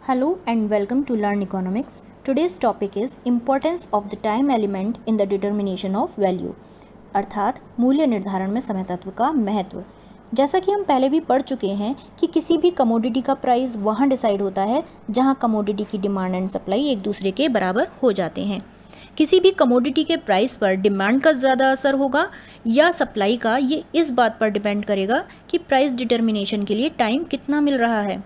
Hello and welcome to Learn Economics. Today's topic is Importance of the Time Element in the Determination of Value, अर्थात मूल्य निर्धारण में समय तत्व का महत्व। जैसा कि हम पहले भी पढ़ चुके हैं कि किसी भी कमोडिटी का प्राइस वहाँ डिसाइड होता है जहाँ कमोडिटी की डिमांड एंड सप्लाई एक दूसरे के बराबर हो जाते हैं। किसी भी कमोडिटी के प्राइस पर डिमांड का ज़्यादा असर होगा या सप्लाई का, ये इस बात पर डिपेंड करेगा कि प्राइस डिटर्मिनेशन के लिए टाइम कितना मिल रहा है।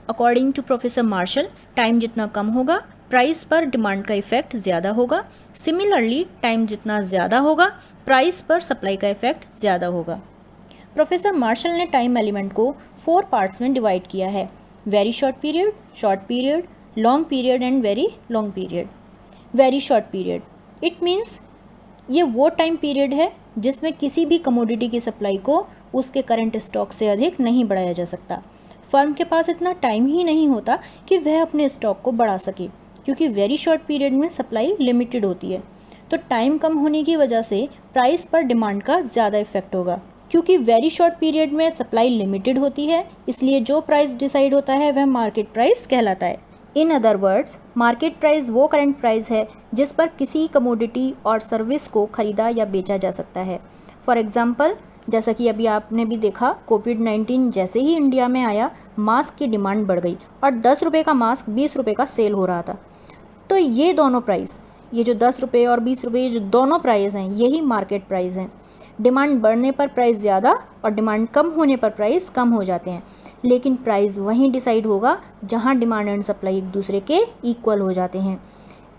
According to professor Marshall, time जितना कम होगा प्राइस पर डिमांड का इफेक्ट ज़्यादा होगा। सिमिलरली टाइम जितना ज़्यादा होगा प्राइस पर सप्लाई का इफेक्ट ज़्यादा होगा। प्रोफेसर मार्शल ने टाइम एलिमेंट को 4 पार्ट्स में डिवाइड किया है: very short period, long period and very long period. Very short period it means ये वो टाइम पीरियड है जिसमें किसी भी कमोडिटी की सप्लाई को उसके करंट स्टॉक से अधिक नहीं बढ़ाया जा सकता। फर्म के पास इतना टाइम ही नहीं होता कि वह अपने स्टॉक को बढ़ा सके, क्योंकि वेरी शॉर्ट पीरियड में सप्लाई लिमिटेड होती है। तो टाइम कम होने की वजह से प्राइस पर डिमांड का ज़्यादा इफेक्ट होगा। क्योंकि वेरी शॉर्ट पीरियड में सप्लाई लिमिटेड होती है, इसलिए जो प्राइस डिसाइड होता है वह मार्केट प्राइस कहलाता है। In other words, market price वो करंट प्राइस है जिस पर किसी कमोडिटी और सर्विस को खरीदा या बेचा जा सकता है। फॉर एग्जाम्पल, जैसा कि अभी आपने भी देखा, कोविड-19 जैसे ही इंडिया में आया, मास्क की डिमांड बढ़ गई और 10 रुपये का मास्क 20 रुपये का सेल हो रहा था। तो ये दोनों प्राइस, ये जो 10 रुपये और 20 रुपये, जो दोनों प्राइस हैं, यही मार्केट प्राइस हैं। डिमांड बढ़ने पर प्राइस ज़्यादा और डिमांड कम होने पर प्राइस कम हो जाते हैं, लेकिन प्राइस वहीं डिसाइड होगा जहां डिमांड एंड सप्लाई एक दूसरे के इक्वल हो जाते हैं।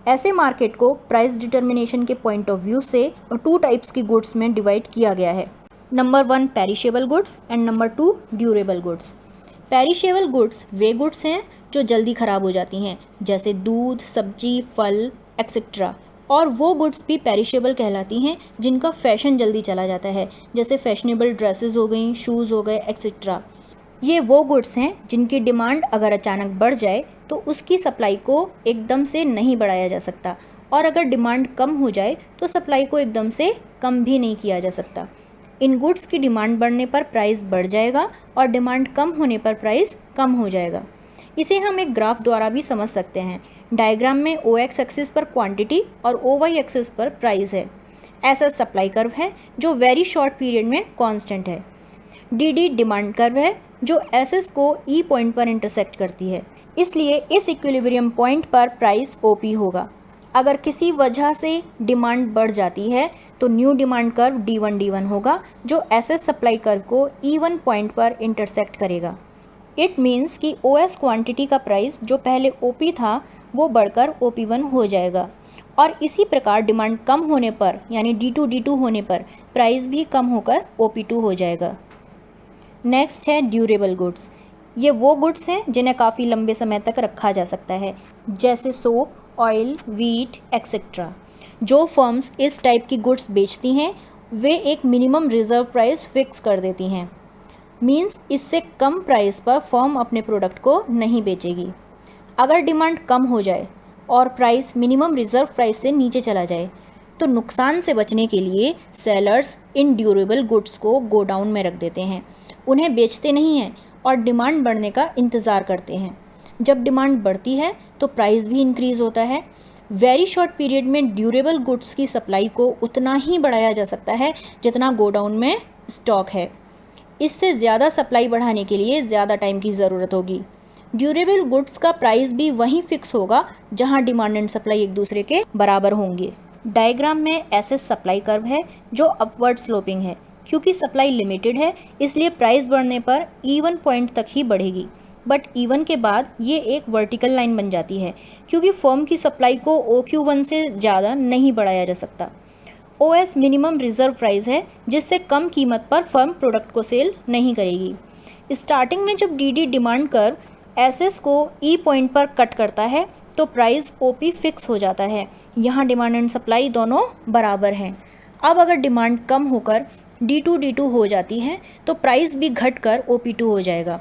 ऐसे मार्केट को प्राइस डिटर्मिनेशन के पॉइंट ऑफ व्यू से 2 टाइप्स की गुड्स में डिवाइड किया गया है। Number 1 perishable goods and number 2 durable goods. Perishable goods way goods हैं जो जल्दी ख़राब हो जाती हैं, जैसे दूध, सब्जी, फल एक्सेट्रा। और वो गुड्स भी पेरिशेबल कहलाती हैं जिनका फैशन जल्दी चला जाता है, जैसे फैशनेबल ड्रेसेस हो गई, शूज़ हो गए एक्सेट्रा। ये वो गुड्स हैं जिनकी डिमांड अगर अचानक बढ़ जाए तो उसकी सप्लाई को एकदम से नहीं बढ़ाया जा सकता, और अगर डिमांड कम हो जाए तो सप्लाई को एकदम से कम भी नहीं किया जा सकता। इन गुड्स की डिमांड बढ़ने पर प्राइस बढ़ जाएगा और डिमांड कम होने पर प्राइस कम हो जाएगा। इसे हम एक ग्राफ द्वारा भी समझ सकते हैं। डायग्राम में OX एक्सिस पर क्वांटिटी और OY एक्सिस पर प्राइस है। ऐसा सप्लाई कर्व है जो वेरी शॉर्ट पीरियड में कांस्टेंट है। DD डिमांड कर्व है जो SS को E पॉइंट पर इंटरसेक्ट करती है, इसलिए इस इक्विलिब्रियम पॉइंट पर प्राइस OP होगा। अगर किसी वजह से डिमांड बढ़ जाती है तो न्यू डिमांड कर्व D1 होगा जो SS सप्लाई कर्व को E1 पॉइंट पर इंटरसेक्ट करेगा। इट मीन्स कि OS क्वांटिटी का प्राइस जो पहले OP था वो बढ़कर OP1 हो जाएगा, और इसी प्रकार डिमांड कम होने पर यानी D2 होने पर प्राइस भी कम होकर OP2 हो जाएगा। नेक्स्ट है ड्यूरेबल गुड्स। ये वो गुड्स हैं जिन्हें काफ़ी लंबे समय तक रखा जा सकता है, जैसे सोप, ऑयल, वीट एक्सेट्रा। जो फर्म्स इस टाइप की गुड्स बेचती हैं वे एक मिनिमम रिजर्व प्राइस फिक्स कर देती हैं। मींस इससे कम प्राइस पर फर्म अपने प्रोडक्ट को नहीं बेचेगी। अगर डिमांड कम हो जाए और प्राइस मिनिमम रिजर्व प्राइस से नीचे चला जाए तो नुकसान से बचने के लिए सेलर्स इन ड्यूरेबल गुड्स को गोडाउन में रख देते हैं, उन्हें बेचते नहीं हैं और डिमांड बढ़ने का इंतज़ार करते हैं। जब डिमांड बढ़ती है तो प्राइस भी इंक्रीज़ होता है। वेरी शॉर्ट पीरियड में ड्यूरेबल गुड्स की सप्लाई को उतना ही बढ़ाया जा सकता है जितना गोडाउन में स्टॉक है। इससे ज़्यादा सप्लाई बढ़ाने के लिए ज़्यादा टाइम की ज़रूरत होगी। ड्यूरेबल गुड्स का प्राइस भी वहीं फिक्स होगा जहां डिमांड एंड सप्लाई एक दूसरे के बराबर होंगे। डायग्राम में SS सप्लाई कर्व है जो अपवर्ड स्लोपिंग है। क्योंकि सप्लाई लिमिटेड है इसलिए प्राइस बढ़ने पर E1 पॉइंट तक ही बढ़ेगी, बट E1 के बाद ये एक वर्टिकल लाइन बन जाती है क्योंकि फर्म की सप्लाई को OQ1 से ज़्यादा नहीं बढ़ाया जा सकता। OS मिनिमम रिजर्व प्राइस है जिससे कम कीमत पर फर्म प्रोडक्ट को सेल नहीं करेगी। स्टार्टिंग में जब DD डिमांड कर्व SS को E पॉइंट पर कट करता है तो प्राइस OP फिक्स हो जाता है। यहाँ डिमांड एंड सप्लाई दोनों बराबर हैं। अब अगर डिमांड कम होकर D2 हो जाती है तो प्राइस भी घटकर OP2 हो जाएगा।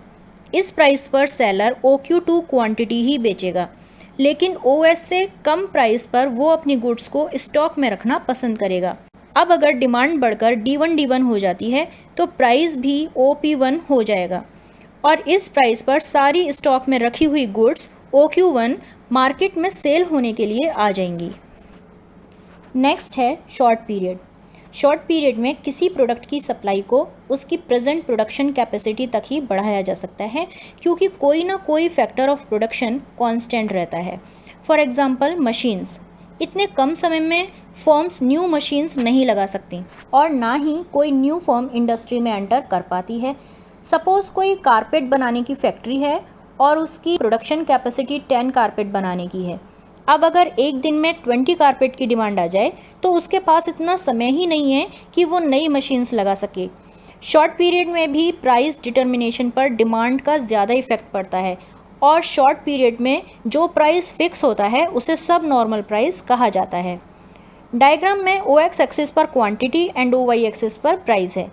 इस प्राइस पर सेलर OQ2 क्वांटिटी ही बेचेगा, लेकिन OS से कम प्राइस पर वो अपनी गुड्स को स्टॉक में रखना पसंद करेगा। अब अगर डिमांड बढ़कर D1 हो जाती है तो प्राइस भी OP1 हो जाएगा, और इस प्राइस पर सारी स्टॉक में रखी हुई गुड्स OQ1 मार्केट में सेल होने के लिए आ जाएंगी। नेक्स्ट है शॉर्ट पीरियड। शॉर्ट पीरियड में किसी प्रोडक्ट की सप्लाई को उसकी प्रेजेंट प्रोडक्शन कैपेसिटी तक ही बढ़ाया जा सकता है, क्योंकि कोई ना कोई फैक्टर ऑफ प्रोडक्शन कांस्टेंट रहता है। फॉर एग्जांपल मशीन्स, इतने कम समय में फर्म्स न्यू मशीन्स नहीं लगा सकती और ना ही कोई न्यू फर्म इंडस्ट्री में एंटर कर पाती है। सपोज़ कोई कारपेट बनाने की फैक्ट्री है और उसकी प्रोडक्शन कैपेसिटी 10 कारपेट बनाने की है। अब अगर एक दिन में 20 कारपेट की डिमांड आ जाए तो उसके पास इतना समय ही नहीं है कि वो नई मशीन्स लगा सके। शॉर्ट पीरियड में भी प्राइस डिटर्मिनेशन पर डिमांड का ज़्यादा इफेक्ट पड़ता है और शॉर्ट पीरियड में जो प्राइस फिक्स होता है उसे सब नॉर्मल प्राइस कहा जाता है। डायग्राम में OX एक्सिस पर क्वांटिटी एंड OY एक्सिस पर प्राइस है।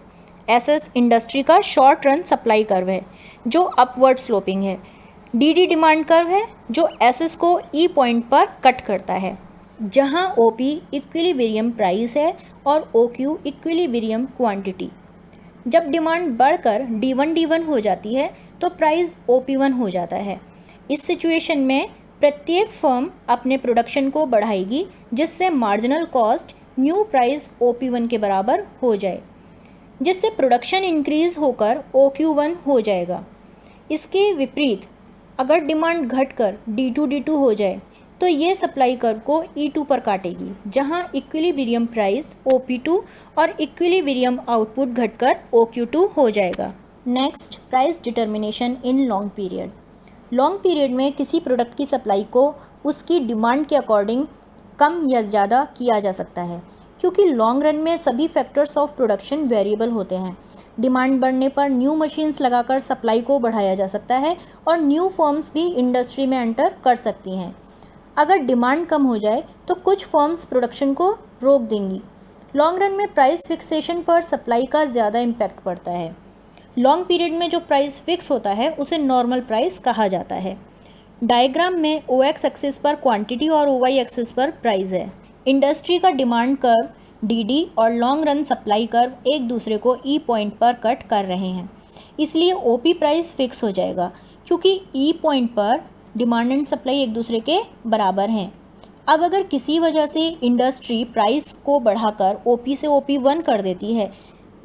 SS इंडस्ट्री का शॉर्ट रन सप्लाई कर्व है जो अपवर्ड स्लोपिंग है। DD डिमांड कर्व है जो SS को E पॉइंट पर कट करता है, जहां OP इक्विलिब्रियम प्राइस है और OQ इक्विलिब्रियम क्वांटिटी। जब डिमांड बढ़कर D1 हो जाती है तो प्राइस OP1 हो जाता है। इस सिचुएशन में प्रत्येक फर्म अपने प्रोडक्शन को बढ़ाएगी जिससे marginal cost new price OP1 के बराबर हो जाए, जिससे प्रोडक्शन इंक्रीज होकर OQ1 हो जाएगा। इसके विपरीत अगर डिमांड घटकर D2 हो जाए तो ये सप्लाई कर्व को E2 पर काटेगी, जहां इक्विलिब्रियम प्राइस OP2 और इक्विलिब्रियम आउटपुट घटकर OQ2 हो जाएगा। Next, price determination in long period. Long period में किसी प्रोडक्ट की सप्लाई को उसकी डिमांड के अकॉर्डिंग कम या ज़्यादा किया जा सकता है, क्योंकि लॉन्ग रन में सभी फैक्टर्स ऑफ प्रोडक्शन वेरिएबल होते हैं। डिमांड बढ़ने पर न्यू मशीन्स लगाकर सप्लाई को बढ़ाया जा सकता है और न्यू फर्म्स भी इंडस्ट्री में एंटर कर सकती हैं। अगर डिमांड कम हो जाए तो कुछ फर्म्स प्रोडक्शन को रोक देंगी। लॉन्ग रन में प्राइस फिक्सेशन पर सप्लाई का ज़्यादा इम्पैक्ट पड़ता है। लॉन्ग पीरियड में जो प्राइस फिक्स होता है उसे नॉर्मल प्राइस कहा जाता है। डायग्राम में OX एक्सिस पर क्वांटिटी और OY एक्सिस पर प्राइस है। इंडस्ट्री का डिमांड कर्व DD और लॉन्ग रन सप्लाई कर्व एक दूसरे को E पॉइंट पर कट कर रहे हैं, इसलिए OP प्राइस फिक्स हो जाएगा, क्योंकि E पॉइंट पर डिमांड एंड सप्लाई एक दूसरे के बराबर हैं। अब अगर किसी वजह से इंडस्ट्री प्राइस को बढ़ाकर OP से OP1 कर देती है,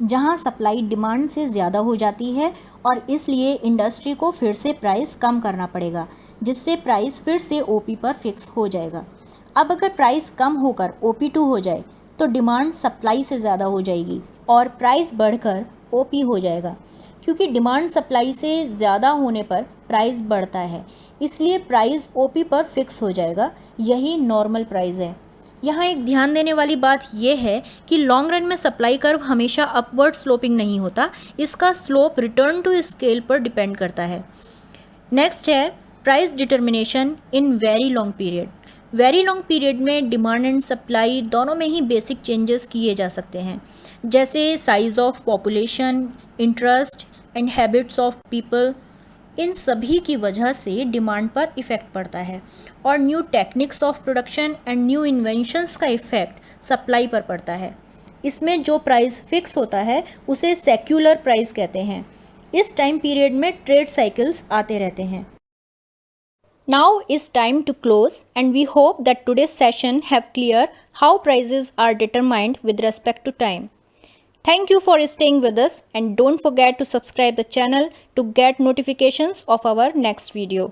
जहां सप्लाई डिमांड से ज़्यादा हो जाती है और इसलिए इंडस्ट्री को फिर से प्राइस कम करना पड़ेगा, जिससे प्राइस फिर से OP पर फिक्स हो जाएगा। अब अगर प्राइस कम होकर OP2 हो जाए तो डिमांड सप्लाई से ज़्यादा हो जाएगी और प्राइस बढ़कर OP हो जाएगा, क्योंकि डिमांड सप्लाई से ज़्यादा होने पर प्राइस बढ़ता है, इसलिए प्राइस OP पर फिक्स हो जाएगा। यही नॉर्मल प्राइस है। यहाँ एक ध्यान देने वाली बात यह है कि लॉन्ग रन में सप्लाई कर्व हमेशा अपवर्ड स्लोपिंग नहीं होता, इसका स्लोप रिटर्न टू स्केल पर डिपेंड करता है। नेक्स्ट है price determination in very long period. Very long period में डिमांड एंड सप्लाई दोनों में ही बेसिक चेंजेस किए जा सकते हैं, जैसे size of population, interest and habits of people. इन सभी की वजह से डिमांड पर इफ़ेक्ट पड़ता है और new techniques of production and new inventions का इफ़ेक्ट सप्लाई पर पड़ता है। इसमें जो प्राइस फिक्स होता है उसे सेक्युलर प्राइस कहते हैं। इस टाइम पीरियड में ट्रेड साइकिल्स आते रहते हैं। Now is time to close, and we hope that today's session have clear how prices are determined with respect to time. Thank you for staying with us, and don't forget to subscribe the channel to get notifications of our next video.